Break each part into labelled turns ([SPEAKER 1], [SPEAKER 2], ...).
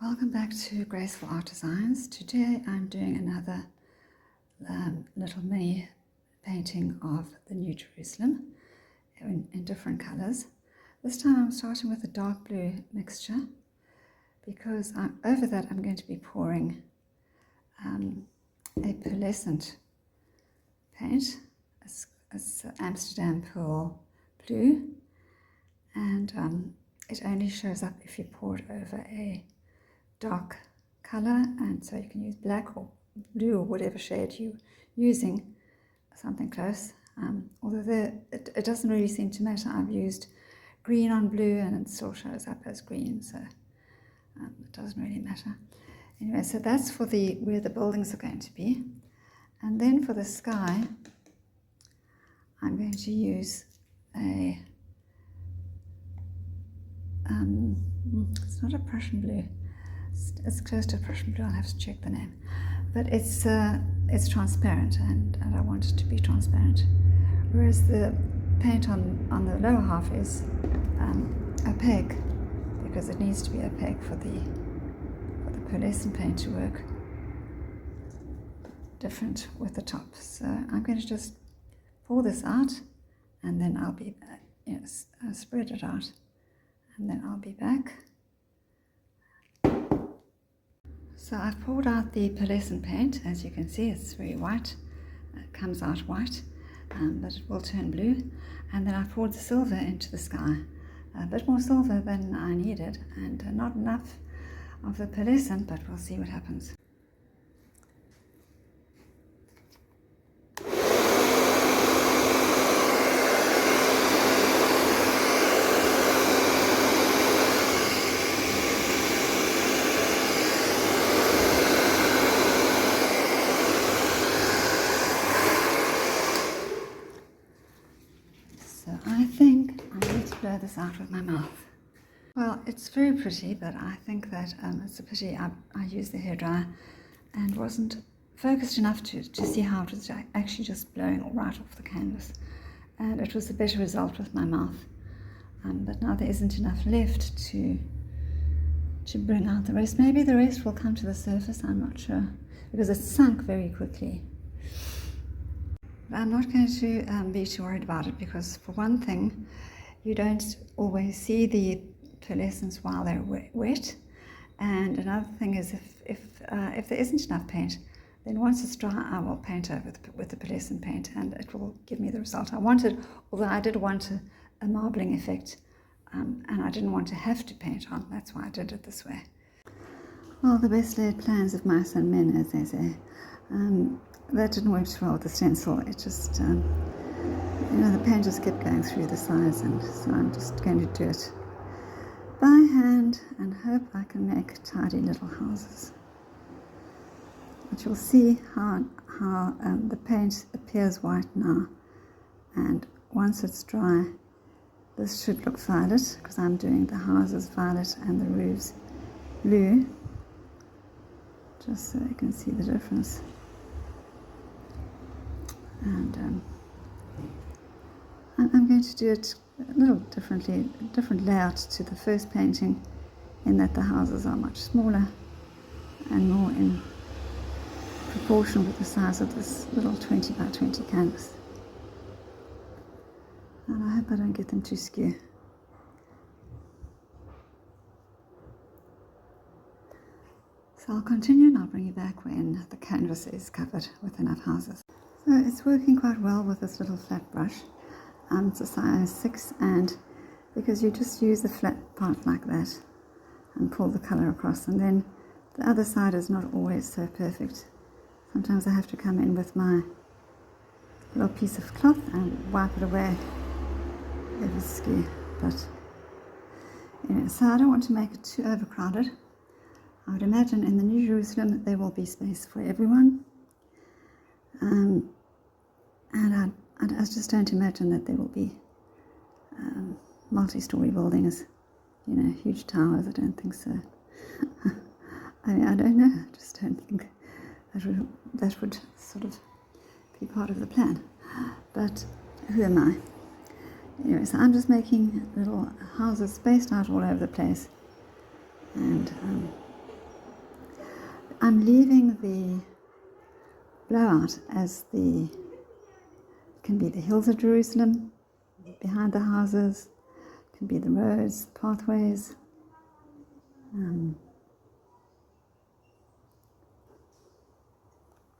[SPEAKER 1] Welcome back to Graceful Art Designs. Today I'm doing another little mini painting of the New Jerusalem in different colours. This time I'm starting with a dark blue mixture because over that I'm going to be pouring a pearlescent paint, it's Amsterdam Pearl Blue, and it only shows up if you pour it over a dark color, and so you can use black or blue or whatever shade you're using, something close. Although it doesn't really seem to matter. I've used green on blue and it still shows up as green, so it doesn't really matter. Anyway, so that's for where the buildings are going to be. And then for the sky, I'm going to use it's not a Prussian blue. It's close to Prussian blue. I'll have to check the name, but it's transparent, and I want it to be transparent. Whereas the paint on the lower half is opaque, because it needs to be opaque for the pearlescent paint to work different with the top. So I'm going to just pour this out, and then I'll be spread it out, and then I'll be back. So I've poured out the pearlescent paint. As you can see, it's very white. It comes out white, but it will turn blue. And then I poured the silver into the sky. A bit more silver than I needed, and not enough of the pearlescent, but we'll see what happens. So I think I need to blow this out with my mouth. Well, it's very pretty, but I think that it's a pity I used the hairdryer and wasn't focused enough to see how it was actually just blowing right off the canvas. And it was a better result with my mouth. But now there isn't enough left to bring out the rest. Maybe the rest will come to the surface, I'm not sure, because it sunk very quickly. I'm not going to be too worried about it, because for one thing, you don't always see the pearlescence while they're wet, and another thing is if there isn't enough paint, then once it's dry I will paint over with the pearlescent paint, and it will give me the result I wanted. Although I did want a marbling effect, and I didn't want to have to paint on. That's why I did it this way. Well, the best laid plans of mice and men, as they say. That didn't work too well with the stencil. It just, the paint just kept going through the sides, and so I'm just going to do it by hand and hope I can make tidy little houses. But you'll see how the paint appears white now, and once it's dry, this should look violet, because I'm doing the houses violet and the roofs blue, just so you can see the difference. And I'm going to do it a little differently, different layout to the first painting, in that the houses are much smaller and more in proportion with the size of this little 20 by 20 canvas. And I hope I don't get them too skew. So I'll continue, and I'll bring you back when the canvas is covered with enough houses. So it's working quite well with this little flat brush. It's a size 6, and because you just use the flat part like that and pull the colour across, and then the other side is not always so perfect. Sometimes I have to come in with my little piece of cloth and wipe it away if it's skew. But anyway, so I don't want to make it too overcrowded. I would imagine in the New Jerusalem there will be space for everyone. And I just don't imagine that there will be multi-story buildings, huge towers. I don't think so. I mean, I don't know. I just don't think that would sort of be part of the plan. But who am I? Anyway, so I'm just making little houses spaced out all over the place, and I'm leaving the blowout as can be the hills of Jerusalem, behind the houses, can be the roads, pathways.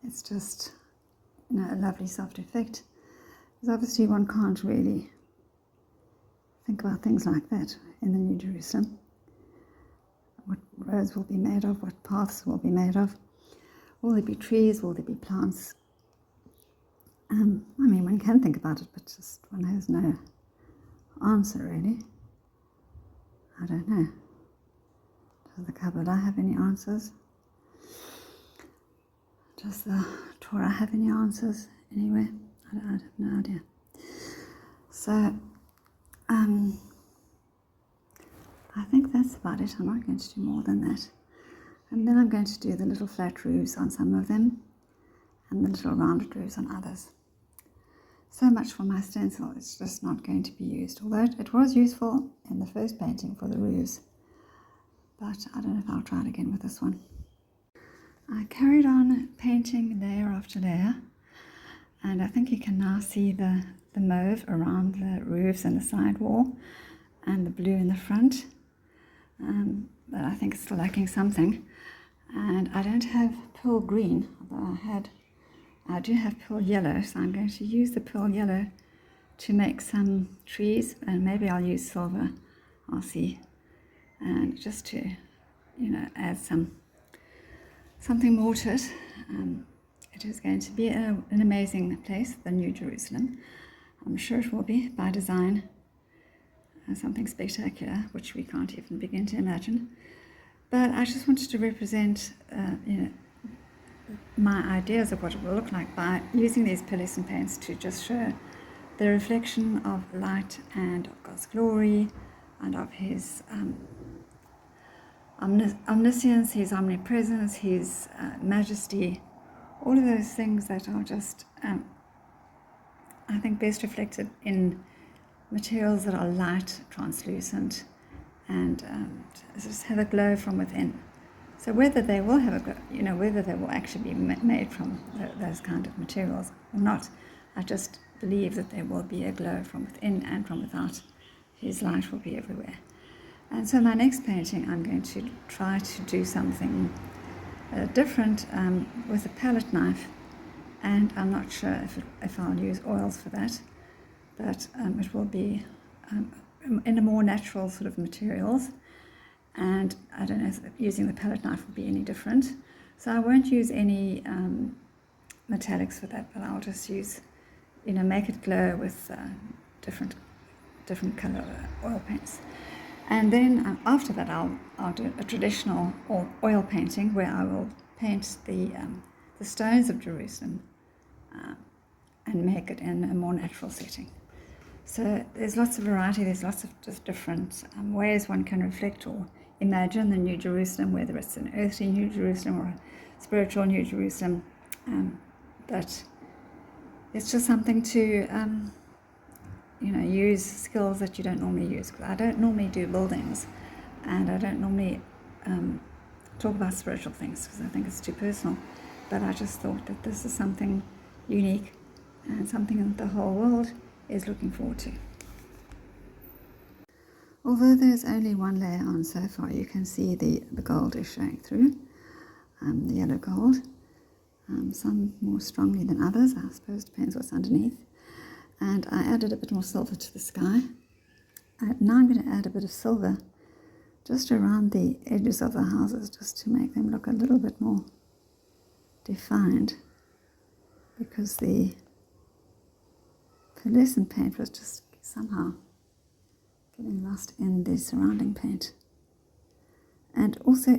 [SPEAKER 1] It's just, a lovely soft effect. Because obviously one can't really think about things like that in the New Jerusalem. What roads will be made of, what paths will be made of. Will there be trees, will there be plants? One can think about it, but just one has no answer really. I don't know. Does the Kabbalah have any answers? Does the Torah have any answers anyway? I have no idea. So, I think that's about it. I'm not going to do more than that. And then I'm going to do the little flat roofs on some of them and the little rounded roofs on others. So much for my stencil, it's just not going to be used. Although it was useful in the first painting for the roofs, but I don't know if I'll try it again with this one. I carried on painting layer after layer, and I think you can now see the mauve around the roofs and the side wall, and the blue in the front. But I think it's still lacking something. And I don't have pearl green, although I do have pearl yellow, so I'm going to use the pearl yellow to make some trees, and maybe I'll use silver, I'll see, and just to, add something more to it. It is going to be an amazing place, the New Jerusalem. I'm sure it will be, by design, something spectacular, which we can't even begin to imagine. But I just wanted to represent, my ideas of what it will look like by using these pearlescent paints to just show the reflection of light and of God's glory and of His omniscience, His omnipresence, His majesty, all of those things that are just, I think, best reflected in materials that are light, translucent, and just have a glow from within. So whether they will have a glow, whether they will actually be made from those kind of materials or not, I just believe that there will be a glow from within and from without. His light will be everywhere. And so my next painting, I'm going to try to do something different with a palette knife, and I'm not sure if I'll use oils for that, but it will be in a more natural sort of materials, and I don't know if using the palette knife will be any different. So I won't use any metallics for that, but I'll just use, make it glow with different color oil paints. And then after that I'll do a traditional oil painting where I will paint the stones of Jerusalem and make it in a more natural setting. So there's lots of variety, there's lots of just different ways one can reflect or imagine the New Jerusalem, whether it's an earthly New Jerusalem or a spiritual New Jerusalem. But it's just something to, use skills that you don't normally use. Because I don't normally do buildings, and I don't normally talk about spiritual things because I think it's too personal. But I just thought that this is something unique and something that the whole world is looking forward to. Although there's only one layer on so far, you can see the gold is showing through, the yellow gold, some more strongly than others, I suppose, depends what's underneath. And I added a bit more silver to the sky. Now I'm going to add a bit of silver just around the edges of the houses, just to make them look a little bit more defined, because the pearlescent paint was just somehow getting lost in the surrounding paint. And also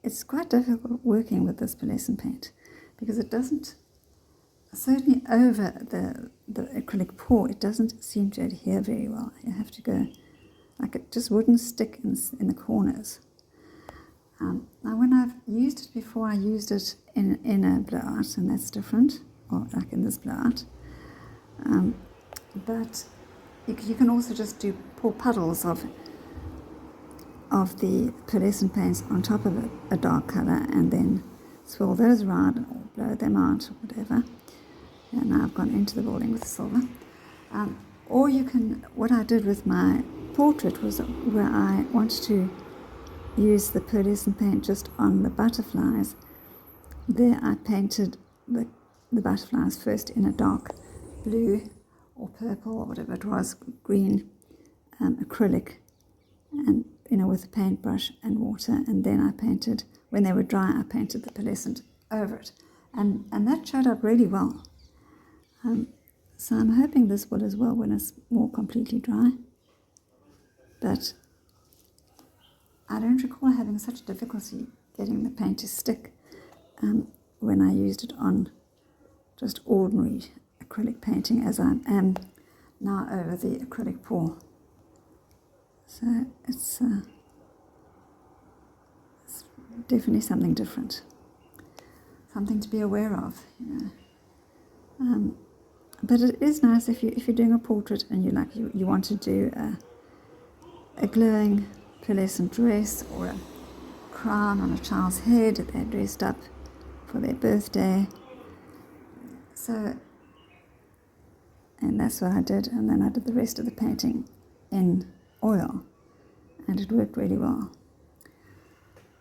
[SPEAKER 1] it's quite difficult working with this pearlescent paint because it doesn't, certainly over the acrylic pour, it doesn't seem to adhere very well. You have to go, like it just wouldn't stick in the corners. Now when I've used it before, I used it in a blowout, and that's different, or like in this blowout. But you can also just pour puddles of the pearlescent paints on top of a dark color, and then swirl those around or blow them out or whatever. And now I've gone into the building with the silver. Or you can, what I did with my portrait was where I wanted to use the pearlescent paint just on the butterflies. There I painted the butterflies first in a dark blue or purple or whatever it was, green acrylic, and with a paintbrush and water, and then I painted, when they were dry, I painted the pearlescent over it, and that showed up really well. So I'm hoping this will as well when it's more completely dry. But I don't recall having such difficulty getting the paint to stick when I used it on just ordinary acrylic painting as I am now over the acrylic pour. So it's definitely something different, something to be aware of, But it is nice if you're doing a portrait and you want to do a glowing pearlescent dress or a crown on a child's head that they're dressed up for their birthday. So, and that's what I did, and then I did the rest of the painting in oil, and it worked really well.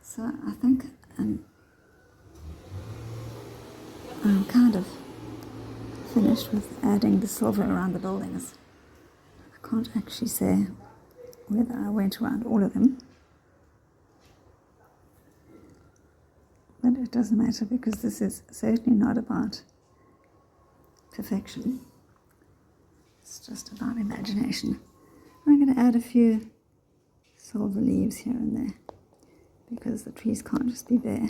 [SPEAKER 1] So I think I'm kind of finished with adding the silver around the buildings. I can't actually say whether I went around all of them, but it doesn't matter because this is certainly not about perfection. It's just about imagination. I'm going to add a few silver leaves here and there because the trees can't just be bare.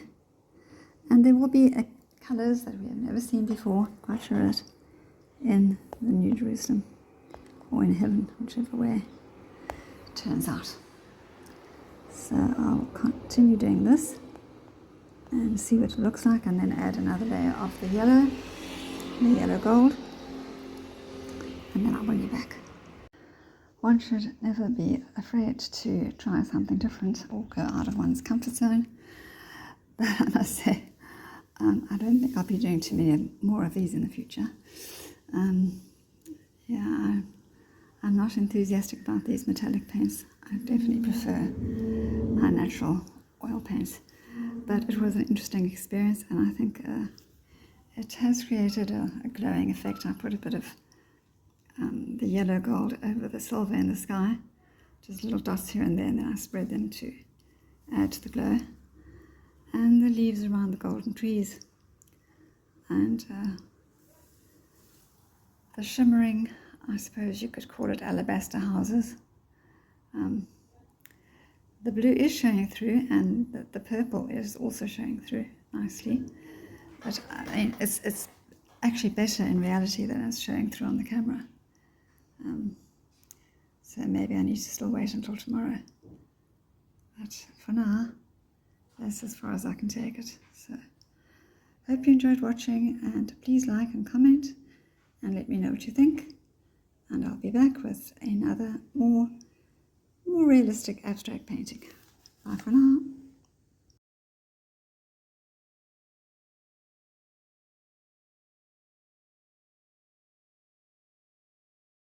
[SPEAKER 1] And there will be colours that we have never seen before, quite sure it, in the New Jerusalem or in heaven, whichever way it turns out. So I'll continue doing this and see what it looks like, and then add another layer of the yellow gold, and then I'll bring you back. One should never be afraid to try something different or go out of one's comfort zone, but I must say I don't think I'll be doing too many more of these in the future. I'm not enthusiastic about these metallic paints. I definitely prefer my natural oil paints. But it was an interesting experience, and I think it has created a glowing effect. I put a bit of the yellow gold over the silver in the sky, just little dots here and there, and then I spread them to add to the glow. And the leaves around the golden trees, and the shimmering, I suppose you could call it alabaster houses. The blue is showing through, and the purple is also showing through nicely, but I mean, it's actually better in reality than it's showing through on the camera. So maybe I need to still wait until tomorrow, but for now that's as far as I can take it. So hope you enjoyed watching, and please like and comment and let me know what you think, and I'll be back with another more realistic abstract painting. Bye for now.